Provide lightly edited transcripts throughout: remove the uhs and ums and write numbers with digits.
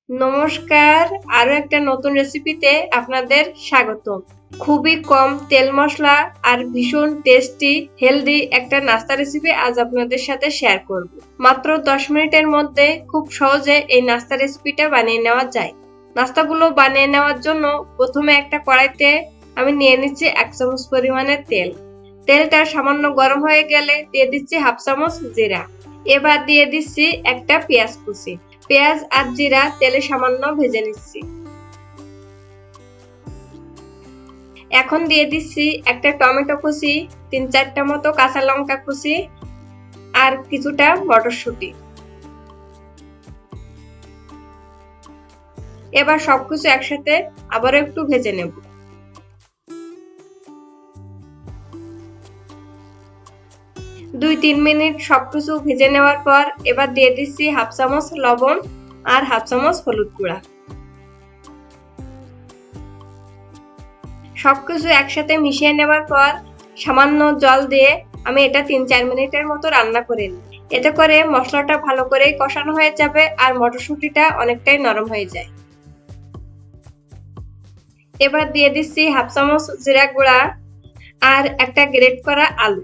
নমস্কার, আরো একটা নতুন রেসিপিতে আপনাদের স্বাগত। খুবই কম তেল মশলা আর ভীষণ টেস্টি হেলদি একটা নাস্তা রেসিপি আজ আপনাদের সাথে শেয়ার করব। মাত্র 10 মিনিটের মধ্যে খুব সহজে এই নাস্তা রেসিপিটা বানিয়ে নেওয়া যায়। নাস্তাগুলো বানিয়ে নেওয়ার জন্য প্রথমে একটা কড়াইতে আমি নিয়ে নিচ্ছি 1 চামচ পরিমাণের তেল। তেলটা সামান্য গরম হয়ে গেলে দিয়ে দিচ্ছি 1/2 চামচ জিরা। এবার দিয়ে দিচ্ছি একটা পেঁয়াজ কুচি। পেঁয়াজ আর জিরা তেলে সামান্য ভেজে নিচ্ছি। এখন দিয়ে দিচ্ছি একটা টমেটো কুচি, 3-4টা মতো কাঁচা লঙ্কা কুচি আর কিছুটা মটরশুঁটি। এবার সবকিছু একসাথে আবারও একটু ভেজে নেব। দুই 3 মিনিট সবকিছু ভেজে নেওয়ার পর এবার দিয়ে দিচ্ছি 1/2 চামচ লবণ আর 1/2 চামচ হলুদ গুঁড়া। সবকিছু একসাথে মিশিয়ে নেওয়ার পর সামান্য জল দিয়ে আমি এটা 3-4 মিনিটের মতো রান্না করে নিই। এতে করে মশলাটা ভালো করে কষানো হয়ে যাবে আর মটরশুঁটিটা অনেকটাই নরম হয়ে যায়। এবার দিয়ে দিচ্ছি 1/2 চামচ জিরা গুঁড়া আর একটা গ্রেট করা আলু।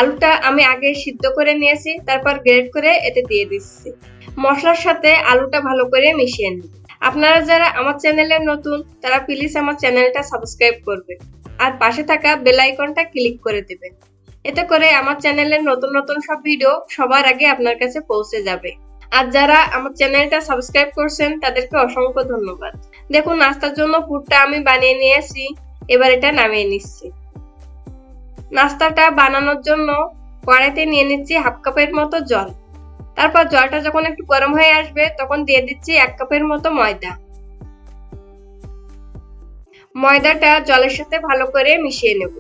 আলুটা আমি আগে সিদ্ধ করে নিয়েছি, তারপর গ্রেট করে এতে দিয়ে দিচ্ছি। মশলার সাথে আলুটা ভালো করে মিশিয়ে নিন। আপনারা যারা আমার চ্যানেলে নতুন তারা প্লিজ আমার চ্যানেলটা সাবস্ক্রাইব করবেন আর পাশে থাকা বেল আইকনটা ক্লিক করে দেবেন। এতে করে আমার চ্যানেলের নতুন নতুন সব ভিডিও সবার আগে আপনার কাছে পৌঁছে যাবে। আর যারা আমার চ্যানেলটা সাবস্ক্রাইব করছেন তাদেরকে অসংখ্য ধন্যবাদ। দেখুন, নাস্তার জন্য পুরটা আমি বানিয়ে নিয়েছি, এবার এটা নামিয়ে নিচ্ছি। নাস্তাটা বানানোর জন্য কড়াইতে নিয়ে নিচ্ছি 1/2 কাপের মতো জল। তারপর জলটা যখন একটু গরম হয়ে আসবে তখন দিয়ে দিচ্ছি 1 কাপের মতো ময়দা। ময়দাটা জলের সাথে ভালো করে মিশিয়ে নেব।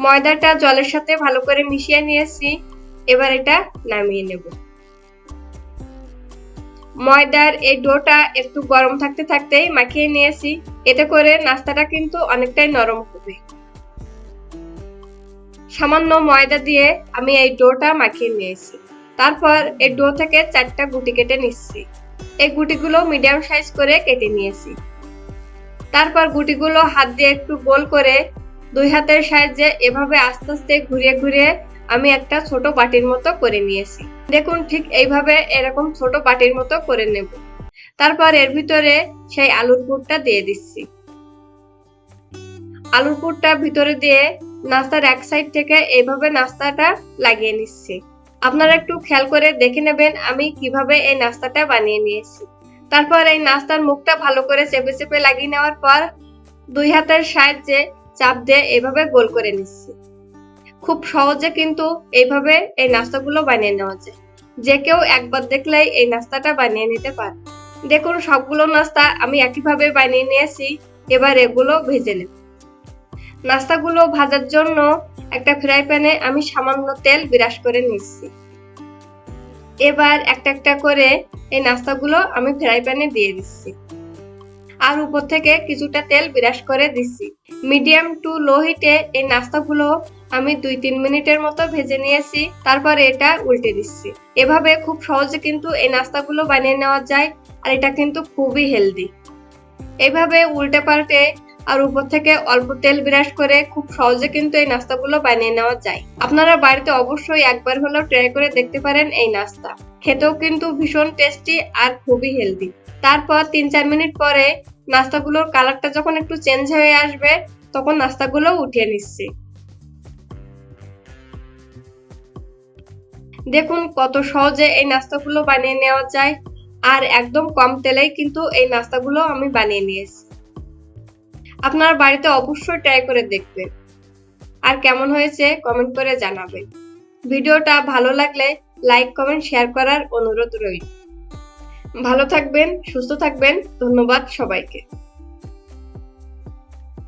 ময়দাটা জলের সাথে ভালো করে মিশিয়ে নিয়েছি, এবার এটা নামিয়ে নেব। ময়দার এই ডোটা একটু গরম থাকতে থাকতেই মাখিয়ে নিয়েছি, এতে করে নাস্তাটা কিন্তু অনেকটাই নরম হবে। সামান্য ময়দা দিয়ে আমি এই ডোটা মাখিয়ে নিয়েছি। তারপর এই ডো থেকে 4টা গুটি কেটে নিচ্ছি। এই গুটিগুলো মিডিয়াম সাইজ করে কেটে নিয়েছি। তারপর গুটিগুলো হাত দিয়ে একটু গোল করে 2 হাতের সাহায্যে এভাবে আস্তে আস্তে ঘুরিয়ে ঘুরিয়ে আমি একটা ছোট বাটির মতো করে নিয়েছি। দেখুন, ঠিক এইভাবে এরকম ছোট বাটির মতো করে নেব। তারপর এর ভিতরে সেই আলুর পুরটা দিয়ে দিচ্ছি। আলুর পুরটা ভিতরে দিয়ে নাস্তার এক সাইড থেকে এইভাবে নাস্তাটা লাগিয়ে নিচ্ছি। আপনারা একটু খেয়াল করে দেখে নেবেন আমি কিভাবে এই নাস্তাটা বানিয়ে নিয়েছি। তারপর এই নাস্তার মুখটা ভালো করে চেপে চেপে লাগিয়ে নেওয়ার পর 2 হাতের সাহায্যে চাপ দিয়ে এইভাবে গোল করে নিচ্ছি। খুব সহজে কিন্তু এইভাবে এই নাস্তাগুলো বানিয়ে নেওয়া যায়। যে কেউ একবার দেখলেই এই নাস্তাটা বানিয়ে নিতে পারে। দেখুন, সবগুলো নাস্তা আমি একইভাবে বানিয়ে নিয়েছি। এবার এগুলো ভেজে নেব। নাস্তাগুলো ভাজার জন্য একটা ফ্রাই প্যানে আমি সামান্য তেল বিরাস করে নিচ্ছি। এবার একটা একটা করে এই নাস্তাগুলো আমি ফ্রাই প্যানে দিয়ে দিচ্ছি আর উপর থেকে কিছুটা তেল বিরাস করে দিচ্ছি। মিডিয়াম টু লো হিটে এই নাস্তাগুলো আমি 2-3 মিনিটের মতো ভেজে নিয়েছি। তারপর এটা উল্টে দিচ্ছি। এভাবে খুব সহজে কিন্তু এই নাস্তাগুলো বানিয়ে নেওয়া যায় আর এটা কিন্তু খুবই হেলদি। এইভাবে উল্টে পাল্টে আর উপর থেকে অল্প তেল বিরাস করে খুব সহজে কিন্তু এই নাস্তাগুলো বানিয়ে নেওয়া যায়। আপনারা বাড়িতে অবশ্যই একবার হলেও ট্রাই করে দেখতে পারেন এই নাস্তা। খেতেও কিন্তু ভীষণ টেস্টি আর খুবই হেলদি। তারপর 3-4 মিনিট পরে নাস্তাগুলোর কালারটা যখন একটু চেঞ্জ হয়ে আসবে তখন নাস্তাগুলো উঠিয়ে নিচ্ছি। দেখুন কত সহজে এই নাস্তাগুলো বানিয়ে নেওয়া যায় আর একদম কম তেলেই কিন্তু এই নাস্তাগুলো আমি বানিয়ে নিয়েছি। আপনারা বাড়িতে অবশ্যই ট্রাই করে দেখবেন আর কেমন হয়েছে কমেন্ট করে জানাবেন। ভিডিওটা ভালো লাগলে লাইক, কমেন্ট, শেয়ার করার অনুরোধ রইল। ভালো থাকবেন, সুস্থ থাকবেন। ধন্যবাদ সবাইকে।